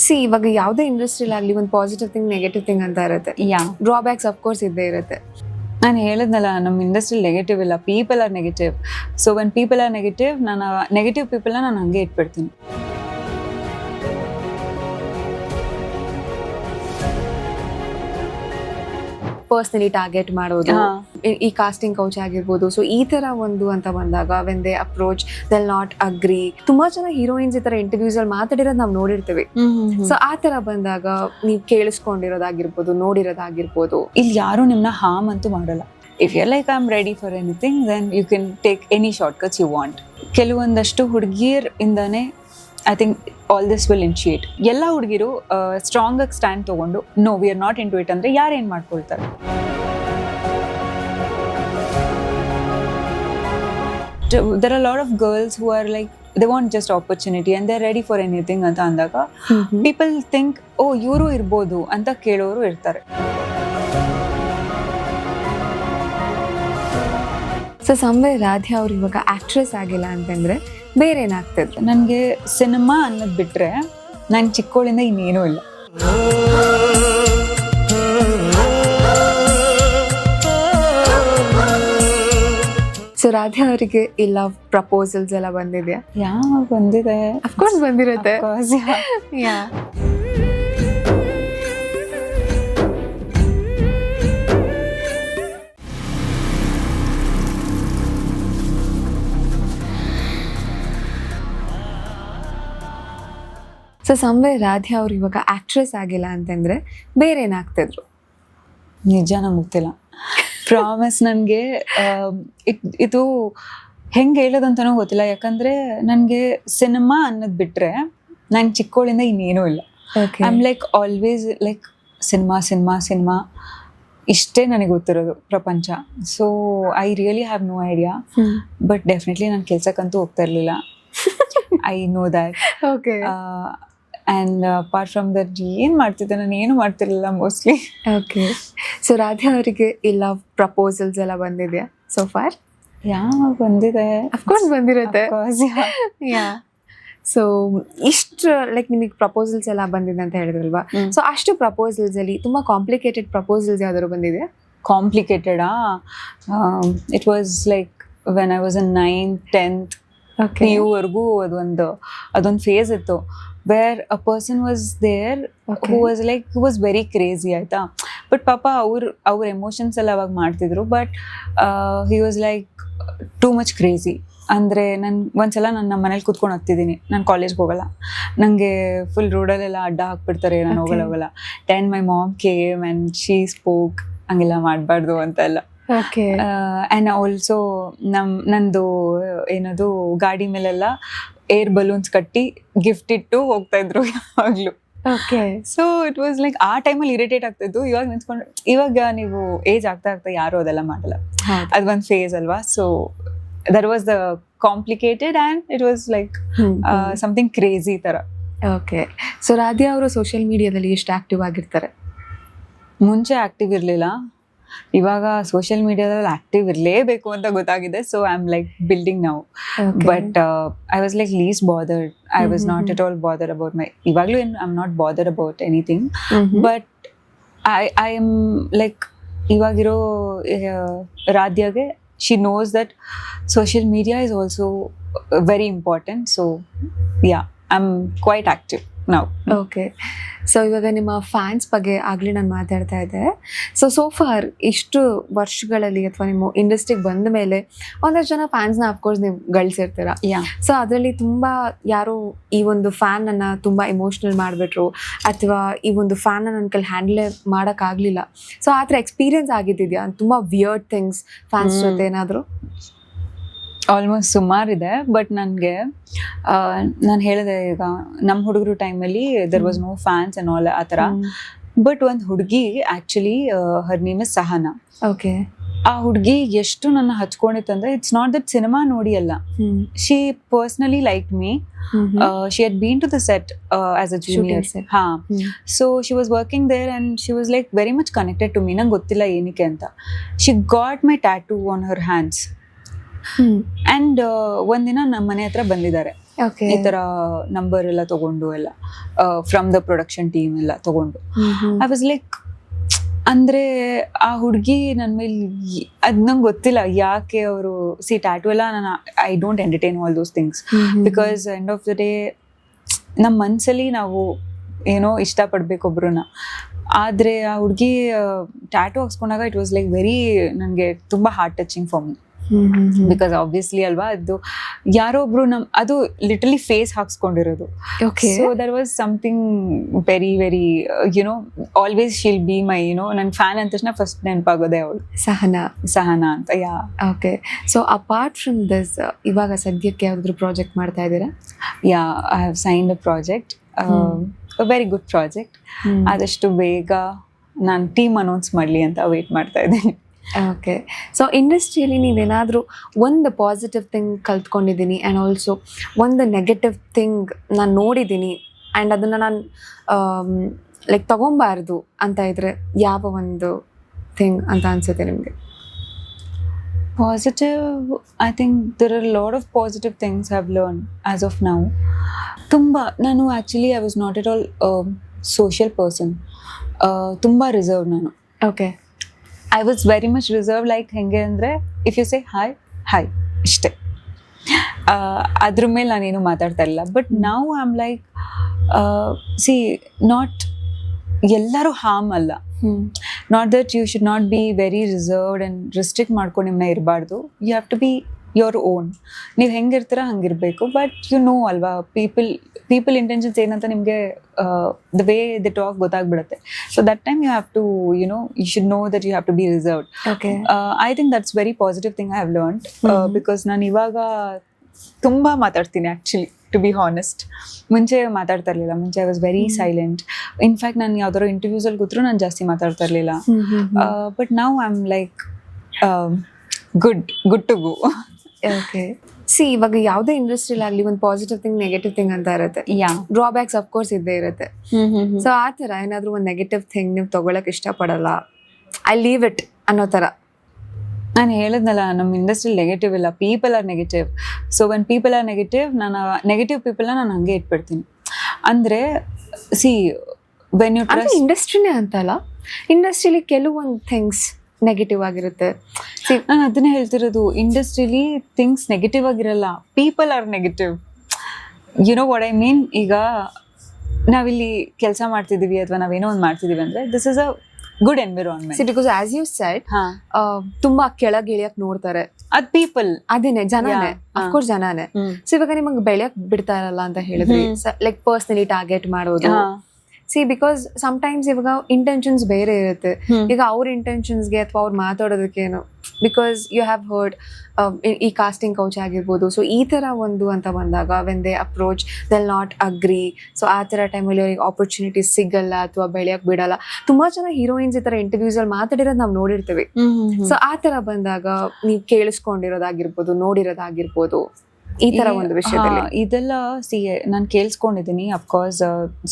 C ಇವಾಗ ಯಾವುದೇ industrial ಆಗಲಿ ಒಂದು ಪಾಸಿಟಿವ್ ಥಿಂಗ್ ನೆಗೆಟಿವ್ ಥಿಂಗ್ ಅಂತ ಇರುತ್ತೆ. ಡ್ರಾಬ್ಯಾಕ್ಸ್ ಅಫ್ಕೋರ್ಸ್ ಇದ್ದೇ ಇರುತ್ತೆ. ನಾನು ಹೇಳಿದ್ನಲ್ಲ, ನಮ್ಮ ಇಂಡಸ್ಟ್ರಿ ನೆಗೆಟಿವ್ ಇಲ್ಲ, people are negative. So when people are negative, ನಾನು ನೆಗೆಟಿವ್ ಪೀಪಲ್ನ ನಾನು ಹಂಗೆ ಇಟ್ಬಿಡ್ತೀನಿ. ಪರ್ಸ್ನಲಿ ಟಾರ್ಗೆಟ್ ಮಾಡೋದು, ಈ ಕಾಸ್ಟಿಂಗ್ ಕೌಚ್ ಆಗಿರ್ಬೋದು. ಸೊ ಈ ತರ ಒಂದು ಅಂತ ಬಂದಾಗ when they approach they'll not agree. ತುಂಬಾ ಜನ ಹೀರೋಯಿನ್ಸ್ ಈ ತರ ಇಂಟರ್ವ್ಯೂಸ್ ಅಲ್ಲಿ ಮಾತಾಡಿರೋದು ನಾವು ನೋಡಿರ್ತೀವಿ. ಸೊ ಆ ತರ ಬಂದಾಗ ನೀವು ಕೇಳಿಸ್ಕೊಂಡಿರೋದಾಗಿರ್ಬೋದು, ನೋಡಿರೋದಾಗಿರ್ಬೋದು. ಇಲ್ಲಿ ಯಾರು ನಿಮ್ಮನ್ನ ಹಾರ್ಮ್ ಅಂತೂ ಮಾಡಲ್ಲ. If you like I am ready for anything, then you can take any shortcuts you want. ಕೆಲವೊಂದಷ್ಟು ಹುಡುಗಿಯರ್ ಇಂದಾನೆ I think all this will initiate. ಎಲ್ಲ ಹುಡುಗಿರು ಸ್ಟ್ರಾಂಗ್ ಆಗಿ ಸ್ಟ್ಯಾಂಡ್ ತಗೊಂಡು no we are not into it ಅಂದ್ರೆ ಯಾರೇನ್ ಮಾಡ್ಕೊಳ್ತಾರೆ. There are a lot of girls who are like they want just opportunity and they're ready for anything ಅಂತ ಅಂದಾಗ people think ಓ ಇವರು ಇರ್ಬೋದು ಅಂತ ಕೇಳೋರು ಇರ್ತಾರೆ. ಸೊ ಸಂಬೆ ರಾಧೆ ಅವ್ರು ಇವಾಗ ಆಕ್ಟ್ರೆಸ್ ಆಗಿಲ್ಲ ಅಂತಂದ್ರೆ ಬೇರೆ ಏನಾಗ್ತದೆ? ನನಗೆ ಸಿನಿಮಾ ಅನ್ನೋದು ಬಿಟ್ರೆ ನಾನು ಚಿಕ್ಕವಳಿಂದ ಇನ್ನೇನೂ ಇಲ್ಲ. ಸೊ ರಾಧೆ ಅವರಿಗೆ ಈ ಲವ್ ಪ್ರಪೋಸಲ್ಸ್ ಎಲ್ಲ ಬಂದಿದೆಯಾ? ಯಾವಾಗ ಬಂದಿದೆ? ಅಫ್ಕೋರ್ಸ್ ಬಂದಿರುತ್ತೆ. ಯಾ ಸೊ ಸಂಬೆ ರಾಧೆ ಅವ್ರು ಇವಾಗ ಆಕ್ಟ್ರೆಸ್ ಆಗಿಲ್ಲ ಅಂತಂದ್ರೆ ಬೇರೆ ಏನಾಗ್ತಿದ್ರು? ನಿಜ ನಂಗೆ ಗೊತ್ತಿಲ್ಲ. ಪ್ರಾಮಿಸ್. ನನಗೆ ಇದು ಹೆಂಗೆ ಹೇಳೋದಂತನೂ ಗೊತ್ತಿಲ್ಲ. ಯಾಕಂದರೆ ನನಗೆ ಸಿನಿಮಾ ಅನ್ನೋದು ಬಿಟ್ಟರೆ ನಾನು ಚಿಕ್ಕವಳಿಂದ ಇನ್ನೇನೂ ಇಲ್ಲ. I am like always like cinema cinema cinema ಇಷ್ಟೇ ನನಗೆ ಗೊತ್ತಿರೋದು ಪ್ರಪಂಚ. So I really have no idea. But definitely ನಾನು ಕೆಲ್ಸಕ್ಕಂತೂ ಹೋಗ್ತಾ ಇರಲಿಲ್ಲ. I know that. Okay. And apart from that ಏನು ಮಾಡ್ತಿದ್ದೆ, ನಾನು ಏನು ಮಾಡ್ತಿರ್ಲಿಲ್ಲ ಮೋಸ್ಟ್ಲಿ. ಓಕೆ. ಸೊ ರಾಧೆ ಅವರಿಗೆ ಈ ಲವ್ ಪ್ರಪೋಸಲ್ಸ್ ಎಲ್ಲ ಬಂದಿದೆಯಾ ಸೋ ಫಾರ್? ಯಾವಾಗ ಬಂದಿದೆ? ಅಫ್ಕೋರ್ಸ್ ಬಂದಿರುತ್ತೆ. ಯಾ. ಸೊ ಇಷ್ಟು ಲೈಕ್ ನಿಮಗೆ ಪ್ರಪೋಸಲ್ಸ್ ಎಲ್ಲ ಬಂದಿದೆ ಅಂತ ಹೇಳಿದ್ರಲ್ವಾ? ಸೊ ಅಷ್ಟು ಪ್ರಪೋಸಲ್ಸ್ ಅಲ್ಲಿ ತುಂಬಾ ಕಾಂಪ್ಲಿಕೇಟೆಡ್ ಪ್ರಪೋಸಲ್ಸ್ ಯಾವ್ದಾದ್ರು ಬಂದಿದೆ? ಕಾಂಪ್ಲಿಕೇಟೆಡಾ? It was like when I was in 9th 10th PU ಅದೊಂದು ಫೇಸ್ ಇತ್ತು where a person was there who was very crazy ಆಯ್ತಾ. ಬಟ್ ಪಾಪ ಅವ್ರ ಎಮೋಷನ್ಸ್ ಎಲ್ಲ ಅವಾಗ ಮಾಡ್ತಿದ್ರು. But he was like too much crazy. ಅಂದರೆ ಒಂದ್ಸಲ ನಾನು ನಮ್ಮ ಮನೇಲಿ ಕೂತ್ಕೊಂಡು ಹೋಗ್ತಿದ್ದೀನಿ, ನಾನು ಕಾಲೇಜ್ಗೆ ಹೋಗಲ್ಲ, ನನಗೆ ಫುಲ್ ರೋಡಲ್ಲೆಲ್ಲ ಅಡ್ಡ ಹಾಕ್ಬಿಡ್ತಾರೆ, ನಾನು ಹೋಗಲ್ಲ. Then my mom came and she spoke, ಹಂಗೆಲ್ಲ ಮಾಡಬಾರ್ದು ಅಂತೆಲ್ಲ. ಆ್ಯಂಡ್ ಆಲ್ಸೋ ನಂದು ಏನದು ಗಾಡಿ ಮೇಲೆಲ್ಲ ಏರ್ ಬಲೂನ್ಸ್ ಕಟ್ಟಿ ಗಿಫ್ಟ್ ಇಟ್ಟು ಹೋಗ್ತಾ ಇದ್ರು ಯಾವಾಗಲೂ. Okay. So it was like ಆ ಟೈಮಲ್ಲಿ ಇರಿಟೇಟ್ ಆಗ್ತಿದ್ದು. ಇವಾಗ ನಿಂತ್ಕೊಂಡು, ಇವಾಗ ನೀವು ಏಜ್ ಆಗ್ತಾ ಯಾರು ಅದೆಲ್ಲ ಮಾಡಲ್ಲ, ಅದು ಒಂದು ಫೇಸ್ ಅಲ್ವಾ. So that was the complicated and it was like something crazy ಥರ. ಓಕೆ. ಸೊ ರಾಧೆ ಅವರು ಸೋಷಿಯಲ್ ಮೀಡಿಯಾದಲ್ಲಿ ಎಷ್ಟು ಆಕ್ಟಿವ್ ಆಗಿರ್ತಾರೆ? ಮುಂಚೆ ಆಕ್ಟಿವ್ ಇರಲಿಲ್ಲ, ಇವಾಗ ಸೋಷಿಯಲ್ ಮೀಡಿಯಾದಲ್ಲಿ ಆಕ್ಟಿವ್ ಇರಲೇಬೇಕು ಅಂತ ಗೊತ್ತಾಗಿದೆ. So I am like building now. But I was like least bothered. I was not at all bothered about my, ಇವಾಗಲೂ ಏನು I am not bothered about anything. But I am like ಇವಾಗಿರೋ ರಾಧ್ಯಾಗೆ she knows that social media is also very important. So yeah, I am quite active now. Okay. So ಇವಾಗ ನಿಮ್ಮ fans ಬಗ್ಗೆ ಆಗಲಿ ನಾನು ಮಾತಾಡ್ತಾ ಇದ್ದೆ. ಸೋ ಫಾರ್ ಇಷ್ಟು ವರ್ಷಗಳಲ್ಲಿ ಅಥವಾ ನಿಮ್ಮ ಇಂಡಸ್ಟ್ರಿಗೆ ಬಂದ ಮೇಲೆ ಒಂದಷ್ಟು ಜನ ಫ್ಯಾನ್ಸ್ನ ಅಫ್ಕೋರ್ಸ್ ನೀವು ಗಳಿಸಿರ್ತೀರ. ಸೊ ಅದರಲ್ಲಿ ತುಂಬ ಯಾರು ಈ ಒಂದು ಫ್ಯಾನನ್ನು ತುಂಬ ಇಮೋಷ್ನಲ್ ಮಾಡಿಬಿಟ್ರು ಅಥವಾ ಈ ಒಂದು ಫ್ಯಾನನ್ನು ನನ್ನ ಕೈಲಿ ಹ್ಯಾಂಡಲ್ ಮಾಡೋಕ್ಕಾಗಲಿಲ್ಲ. ಸೊ ಆ ಥರ ಎಕ್ಸ್ಪೀರಿಯನ್ಸ್ ಆಗಿದ್ದಿದೆಯಾ? ತುಂಬ ವಿಯರ್ಡ್ ಥಿಂಗ್ಸ್ ಫ್ಯಾನ್ಸ್ ಜೊತೆ ಏನಾದರೂ? ಆಲ್ಮೋಸ್ಟ್ ಸುಮಾರಿದೆ. ಬಟ್ ನನಗೆ ನಾನು ಹೇಳಿದೆ, ಈಗ ನಮ್ಮ ಹುಡುಗರು ಟೈಮಲ್ಲಿ there was no fans and all ಆ ಥರ. ಬಟ್ ಒಂದು ಹುಡುಗಿ actually her name is Sahana. Okay. ಆ ಹುಡುಗಿ ಎಷ್ಟು ನನ್ನ ಹಚ್ಕೊಂಡಿತ್ತಂದ್ರೆ, ಇಟ್ಸ್ ನಾಟ್ ದಟ್ ಸಿನಿಮಾ ನೋಡಿ ಅಲ್ಲ, she personally like me. She had been to the set as a junior. So she was working there and she was like very much connected to me. ನಂಗೆ ಗೊತ್ತಿಲ್ಲ ಏನಕ್ಕೆ ಅಂತ. She got my tattoo on her hands. And ಒಂದಿನ ನಮ್ಮ ಮನೆ ಹತ್ರ ಬಂದಿದ್ದಾರೆ. Okay. ಈ ಥರ ನಂಬರ್ ಎಲ್ಲ ತಗೊಂಡು ಎಲ್ಲ ಫ್ರಮ್ ದ ಪ್ರೊಡಕ್ಷನ್ ಟೀಮ್ ಎಲ್ಲ ತಗೊಂಡು ಐ ವಾಸ್ ಲೈಕ್, ಅಂದರೆ ಆ ಹುಡುಗಿ ನನ್ನ ಮೇಲೆ ಅದು ನಂಗೆ ಗೊತ್ತಿಲ್ಲ ಯಾಕೆ ಅವರು ಟ್ಯಾಟೂ ಎಲ್ಲ ನಾನು I don't entertain all those things because end of the day ನಮ್ಮ ಮನಸ್ಸಲ್ಲಿ ನಾವು ಏನೋ ಇಷ್ಟಪಡ್ಬೇಕು ಒಬ್ರನ್ನ. ಆದರೆ ಆ ಹುಡುಗಿ ಟ್ಯಾಟೂ ಹಾಕ್ಸ್ಕೊಂಡಾಗ ಇಟ್ ವಾಸ್ ಲೈಕ್ ವೆರಿ, ನನಗೆ ತುಂಬ heart touching for me. Because obviously ಅಲ್ವಾ, ಅದು ಯಾರೋ ಒಬ್ರು ಅದು ಲಿಟರಲಿ ಫೇಸ್ ಹಾಕ್ಸ್ಕೊಂಡಿರೋದು. So there was something very very you know, always shall be my ನನ್ನ ಫ್ಯಾನ್ ಅಂದ ತಕ್ಷಣ ಫಸ್ಟ್ ನೆನಪಾಗೋದೆ ಅವಳು, ಸಹನಾ ಅಂತ. Yeah. Okay. So apart from this, ಇವಾಗ ಸದ್ಯಕ್ಕೆ ಯಾವ್ದಾದ್ರು ಪ್ರಾಜೆಕ್ಟ್ ಮಾಡ್ತಾ ಇದ್ದೀರಾ? Yeah, I have signed a project, very good project. ಆದಷ್ಟು ಬೇಗ ನಾನು ಟೀಮ್ ಅನೌನ್ಸ್ ಮಾಡಲಿ ಅಂತ ವೇಟ್ ಮಾಡ್ತಾ ಇದ್ದೀನಿ. ಓಕೆ. ಸೊ ಇಂಡಸ್ಟ್ರಿಯಲ್ಲಿ ನೀವೇನಾದರೂ ಒಂದು ಪಾಸಿಟಿವ್ ಥಿಂಗ್ ಕಲ್ತ್ಕೊಂಡಿದ್ದೀನಿ ಆ್ಯಂಡ್ ಆಲ್ಸೋ ಒಂದು ನೆಗೆಟಿವ್ ಥಿಂಗ್ ನಾನು ನೋಡಿದ್ದೀನಿ ಆ್ಯಂಡ್ ಅದನ್ನು ನಾನು ಲೈಕ್ ತಗೊಬಾರ್ದು ಅಂತ ಇದ್ರೆ ಯಾವ ಒಂದು ಥಿಂಗ್ ಅಂತ ಅನ್ಸುತ್ತೆ ನಿಮಗೆ? Positive, I think there are a lot of positive things I've learned as of now. ನಾನು actually I was not at all social person. ತುಂಬ ರಿಸರ್ವ್ ನಾನು. Okay. I was very much reserve. Like ಹೆಂಗೆ ಅಂದರೆ, if you say hi hi ಇಷ್ಟೇ, ಅದ್ರ ಮೇಲೆ ನಾನೇನು ಮಾತಾಡ್ತಾ ಇಲ್ಲ. ಬಟ್ ನಾವು ಐ ಆಮ್ ಲೈಕ್, ನಾಟ್ ಎಲ್ಲರೂ ಹಾರ್ಮ್ ಅಲ್ಲ. Not that you should not be very reserved and restrict ಮಾಡ್ಕೊಂಡು ನಿಮ್ಮನ್ನ ಇರಬಾರ್ದು. You have to be your own. ನೀವು ಹೆಂಗಿರ್ತೀರ ಹಂಗಿರಬೇಕು. ಬಟ್ ಯು ನೋ ಅಲ್ವಾ, ಪೀಪಲ್ ಇಂಟೆನ್ಷನ್ಸ್ ಏನಂತ ನಿಮಗೆ ದ ವೇ ದ ಟಾಕ್ ಗೊತ್ತಾಗ್ಬಿಡುತ್ತೆ. So that time you have to you should know that you have to be reserved. I think that's very positive thing I have learned. Because ನಾನು ಇವಾಗ ತುಂಬ ಮಾತಾಡ್ತೀನಿ actually, to be honest. ಮುಂಚೆ ಮಾತಾಡ್ತಾ ಇರಲಿಲ್ಲ. ಮುಂಚೆ I was very silent. In fact ನಾನು ಯಾವ್ದಾದ್ರು ಇಂಟರ್ವ್ಯೂಸಲ್ಲಿ ಕೂತ್ರು ನಾನು ಜಾಸ್ತಿ ಮಾತಾಡ್ತಾ ಇರಲಿಲ್ಲ. But now I am like good to go. Okay. ಇವಾಗ ಯಾವುದೇ ಇಂಡಸ್ಟ್ರಿಯಲ್ಲಿ ಆಗಲಿ ಒಂದು ಪಾಸಿಟಿವ್ ಥಿಂಗ್, ನೆಗೆಟಿವ್ ಥಿಂಗ್ ಅಂತ ಇರುತ್ತೆ. ಡ್ರಾಬ್ಯಾಕ್ಸ್ ಅಫ್ಕೋರ್ಸ್ ಇದ್ದೇ ಇರುತ್ತೆ. ಸೊ ಆ ಥರ ಏನಾದರೂ ಒಂದು ನೆಗೆಟಿವ್ ಥಿಂಗ್ ನೀವು ತಗೊಳಕ್ ಇಷ್ಟಪಡಲ್ಲ, ಐ ಲೀವ್ ಇಟ್ ಅನ್ನೋ ಥರ? ನಾನು ಹೇಳಿದ್ನಲ್ಲ, ನಮ್ಮ ಇಂಡಸ್ಟ್ರಿ ನೆಗೆಟಿವ್ ಇಲ್ಲ, people are negative. So when people are negative, ನಾನು ನೆಗೆಟಿವ್ ಪೀಪಲ್ನ ನಾನು ಹಂಗೆ ಇಟ್ಬಿಡ್ತೀನಿ. ಅಂದರೆ ವೆನ್ ಯು ಟ್ರಸ್ಟ್, ಇಂಡಸ್ಟ್ರಿನೇ ಅಂತಲ್ಲ, ಇಂಡಸ್ಟ್ರಿಲಿ ಕೆಲವೊಂದು ಥಿಂಗ್ಸ್ ನೆಗೆಟಿವ್ ಆಗಿರುತ್ತೆ. ನಾನು ಅದನ್ನೇ ಹೇಳ್ತಿರೋದು, ಇಂಡಸ್ಟ್ರಿಲಿ ಥಿಂಗ್ಸ್ ನೆಗೆಟಿವ್ ಆಗಿರಲ್ಲ, people are negative. You know what I mean? ಈಗ ನಾವಿಲ್ಲಿ ಕೆಲಸ ಮಾಡ್ತಿದ್ದೀವಿ ಅಥವಾ ನಾವೇನೋ ಒಂದು ಮಾಡ್ತಿದ್ದೀವಿ ಅಂದರೆ, this is a good environment. Because as you said, ತುಂಬಾ ಕೆಳಗೆ ಇಳಿಯಕ್ ನೋಡ್ತಾರೆ, ಅದ್ ಪೀಪಲ್, ಅದೇನೆ ಜನನೇ, ಅಫ್ಕೋರ್ಸ್ ಜನನೇ. ಸೊ ಇವಾಗ ನಿಮಗೆ ಬೆಳೆಯಕ್ ಬಿಡ್ತಾ ಇರಲ್ಲ ಅಂತ ಹೇಳಿದ್ರಿ, ಲೈಕ್ ಪರ್ಸನಲಿ ಟಾರ್ಗೆಟ್ ಮಾಡೋದು. ಬಿಕಾಸ್ ಸಮ್ಟೈಮ್ಸ್ ಇವಾಗ ಇಂಟೆನ್ಷನ್ಸ್ ಬೇರೆ ಇರುತ್ತೆ. ಈಗ ಅವ್ರ ಇಂಟೆನ್ಷನ್ಸ್ಗೆ ಅಥವಾ ಅವ್ರು ಮಾತಾಡೋದಕ್ಕೇನು, ಬಿಕಾಸ್ ಯು ಹ್ಯಾವ್ ಹರ್ಡ್ ಈ ಕಾಸ್ಟಿಂಗ್ ಕೌಚ್ ಆಗಿರ್ಬೋದು. ಸೊ ಈ ಥರ ಒಂದು ಅಂತ ಬಂದಾಗ when they approach they'll not agree. So ಆ ಥರ ಟೈಮಲ್ಲಿ ಅವ್ರಿಗೆ ಆಪರ್ಚುನಿಟೀಸ್ ಸಿಗಲ್ಲ ಅಥವಾ ಬೆಳೆಯಕ್ಕೆ ಬಿಡಲ್ಲ. ತುಂಬ ಜನ ಹೀರೋಯಿನ್ಸ್ ಈ ಥರ ಇಂಟರ್ವ್ಯೂಸಲ್ಲಿ ಮಾತಾಡಿರೋದು ನಾವು ನೋಡಿರ್ತೀವಿ. ಸೊ ಆ ಥರ ಬಂದಾಗ ನೀವು ಕೇಳಿಸ್ಕೊಂಡಿರೋದಾಗಿರ್ಬೋದು, ನೋಡಿರೋದಾಗಿರ್ಬೋದು, ಈ ತರ ಒಂದು ವಿಷಯದಲ್ಲಿ ಇದೆಲ್ಲ ನಾನು ಕೇಳಿಸ್ಕೊಂಡಿದ್ದೀನಿ. ಅಫ್ಕೋರ್ಸ್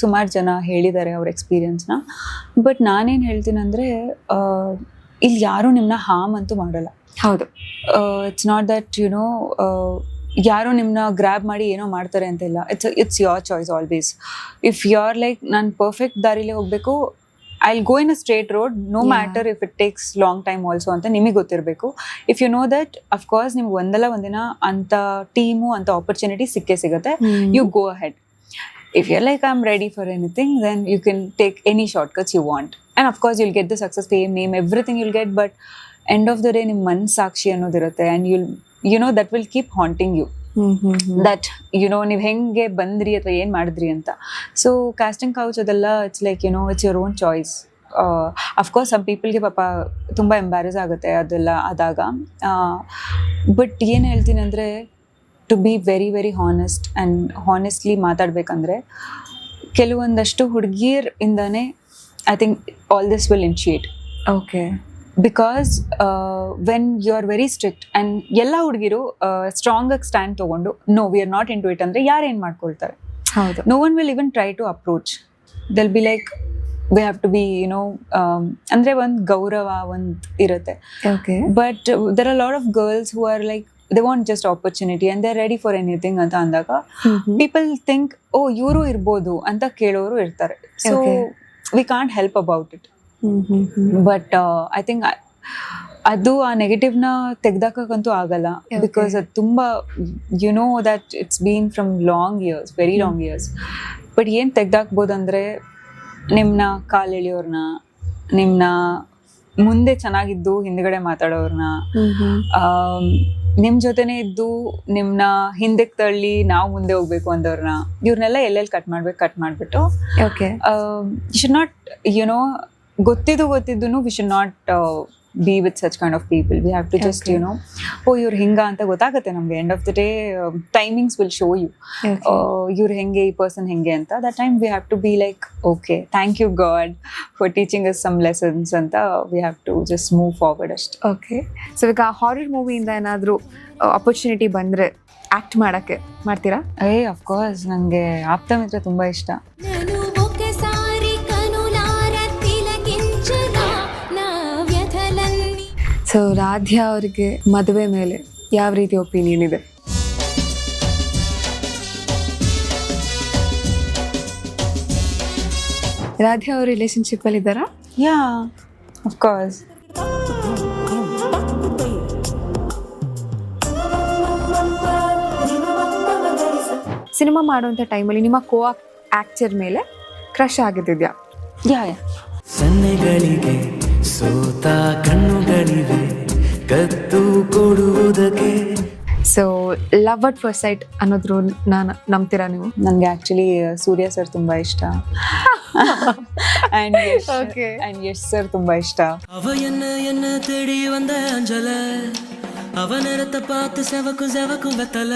ಸುಮಾರು ಜನ ಹೇಳಿದ್ದಾರೆ ಅವ್ರ ಎಕ್ಸ್ಪೀರಿಯನ್ಸ್ನ. ಬಟ್ ನಾನೇನು ಹೇಳ್ತೀನಿ ಅಂದರೆ, ಇಲ್ಲಿ ಯಾರೂ ನಿಮ್ಮನ್ನ ಹಾರ್ಮ್ ಅಂತೂ ಮಾಡಲ್ಲ. ಹೌದು. ಇಟ್ಸ್ ನಾಟ್ ದಟ್ ಯಾರೋ ನಿಮ್ಮನ್ನ ಗ್ರ್ಯಾಬ್ ಮಾಡಿ ಏನೋ ಮಾಡ್ತಾರೆ ಅಂತ ಇಲ್ಲ. It's your choice always. If you are like, ನಾನು ಪರ್ಫೆಕ್ಟ್ ದಾರಿಲೇ ಹೋಗಬೇಕು, I'll go in a straight road, no matter if it takes long time also ಅಂತ ನಿಮಗೆ ಗೊತ್ತಿರಬೇಕು. If you know that, of course ನಿಮ್ಗೆ ಒಂದಲ್ಲ ಒಂದಿನ ಅಂಥ ಟೀಮು ಅಂಥ ಆಪರ್ಚುನಿಟಿ ಸಿಗುತ್ತೆ. You go ahead. If you're like, I'm ready for anything, then you can take any shortcuts you want. And of course, you'll get the success, fame, name, everything you'll get. But end of the day, ನಿಮ್ಮ ಮನಸ್ಸಾಕ್ಷಿ ಅನ್ನೋದಿರುತ್ತೆ. And you'll that will keep haunting you. That ನೀವು ಹೆಂಗೆ ಬಂದ್ರಿ ಅಥವಾ ಏನು ಮಾಡಿದ್ರಿ ಅಂತ. ಸೊ ಕಾಸ್ಟಿಂಗ್ ಕೌಚ್ ಅದೆಲ್ಲ it's like it's your own choice. Of course some ಪೀಪಲ್ಗೆ ಪಾಪ ತುಂಬ ಎಂಬ್ಯಾರಸ್ ಆಗುತ್ತೆ ಅದೆಲ್ಲ ಆದಾಗ. ಬಟ್ ಏನು ಹೇಳ್ತೀನಿ ಅಂದರೆ, to be very very honest and honestly ಮಾತಾಡಬೇಕಂದ್ರೆ, ಕೆಲವೊಂದಷ್ಟು ಹುಡುಗಿಯರಿಂದನೇ I think all this will initiate. Okay. Because when you are very strict and ಎಲ್ಲ ಹುಡುಗಿರು ಸ್ಟ್ರಾಂಗಾಗಿ ಸ್ಟ್ಯಾಂಡ್ ತೊಗೊಂಡು no we are not into it ಅಂದರೆ ಯಾರೇನು ಮಾಡ್ಕೊಳ್ತಾರೆ? ಹೌದು. No one will even try to approach. They'll be like we have to be ಅಂದರೆ ಒಂದು ಗೌರವ ಒಂದು ಇರುತ್ತೆ. Okay. But there are lot of girls who are like they want just opportunity and they ready for anything ಅಂತ ಅಂದಾಗ people think ಓ ಇವರು ಇರ್ಬೋದು ಅಂತ ಕೇಳೋರು ಇರ್ತಾರೆ. So Okay. We can't help about it. But I think ಅದು ಆ ನೆಗೆಟಿವ್ನ ತೆಗ್ದಾಕಂತೂ ಆಗಲ್ಲ. Okay. ಬಿಕಾಸ್ ಅದು ತುಂಬ you know that it's been from long years, very long years. But ಏನು ತೆಗ್ದಾಕ್ಬೋದಂದ್ರೆ ನಿಮ್ಮನ್ನ ಕಾಲೆಳೆಯೋರ್ನ, ನಿಮ್ಮನ್ನ ಮುಂದೆ ಚೆನ್ನಾಗಿದ್ದು ಹಿಂದ್ಗಡೆ ಮಾತಾಡೋರ್ನ, ನಿಮ್ಮ ಜೊತೆನೇ ಇದ್ದು ನಿಮ್ಮನ್ನ ಹಿಂದಕ್ಕೆ ತಳ್ಳಿ ನಾವು ಮುಂದೆ ಹೋಗ್ಬೇಕು ಅಂದವ್ರನ್ನ, ಇವ್ರನ್ನೆಲ್ಲ ಎಲ್ಲೆಲ್ಲಿ ಕಟ್ ಮಾಡಿಬಿಟ್ಟು okay you should not, you know, ಗೊತ್ತಿದ್ದು we should not be with such kind of people. We have to just, Okay. you know, oh ಇವ್ರು ಹಿಂಗ ಅಂತ ಗೊತ್ತಾಗುತ್ತೆ ನಮ್ಗೆ. End of the day timings will show you ಇವ್ರು ಹೆಂಗೆ, ಈ person ಹೆಂಗೆ ಅಂತ. That time we have to be like okay, thank you God for teaching us some lessons ಅಂತ we have to just move forward ಅಷ್ಟೇ. Okay. So ಈಗ horror ಮೂವಿಯಿಂದ ಏನಾದರೂ ಅಪರ್ಚುನಿಟಿ ಬಂದರೆ ಆ್ಯಕ್ಟ್ ಮಾಡೋಕ್ಕೆ ಮಾಡ್ತೀರಾ? ಅಫ್ಕೋರ್ಸ್ ನನಗೆ ಆಪ್ತ ಮಿತ್ರ ತುಂಬ ಇಷ್ಟ. ಸೊ ರಾಧ್ಯಾ ಅವರಿಗೆ ಮದುವೆ ಮೇಲೆ ಯಾವ ರೀತಿ ಒಪಿನಿಯನ್ ಇದೆ? ರಾಧ್ಯಾ ಅವ್ರ ರಿಲೇಶನ್ಶಿಪ್ ಅಲ್ಲಿ ಇದ್ದಾರಾ? Yeah of course. ಸಿನಿಮಾ ಮಾಡುವಂಥ ಟೈಮಲ್ಲಿ ನಿಮ್ಮ ಕೋ ಆಕ್ಟರ್ ಮೇಲೆ ಕ್ರಶ್ ಆಗಿದ್ಯಾ? ಯಾ ಸನ್ನೆಗಳಿಗೆ ಸೋತ ಕಣ್ಣುಗಳಿವೆ ಕತ್ತು ಕೊಡುವುದಕ್ಕೆ. So love at first sight ಅನ್ನೋದ್ರು ನಾನು ನಂಬ್ತೀರಾ ನೀವು? ನನಗೆ ಆ್ಯಕ್ಚುಲಿ ಸೂರ್ಯ ಸರ್ ತುಂಬ ಇಷ್ಟ ಆ್ಯಂಡ್ Okay. ಯಶ್ ಸರ್ ತುಂಬ ಇಷ್ಟ. அவ என்ன தேடி வந்த அஞ்சல அவனரத்த பார்த்து செவக்கும் வெத்தல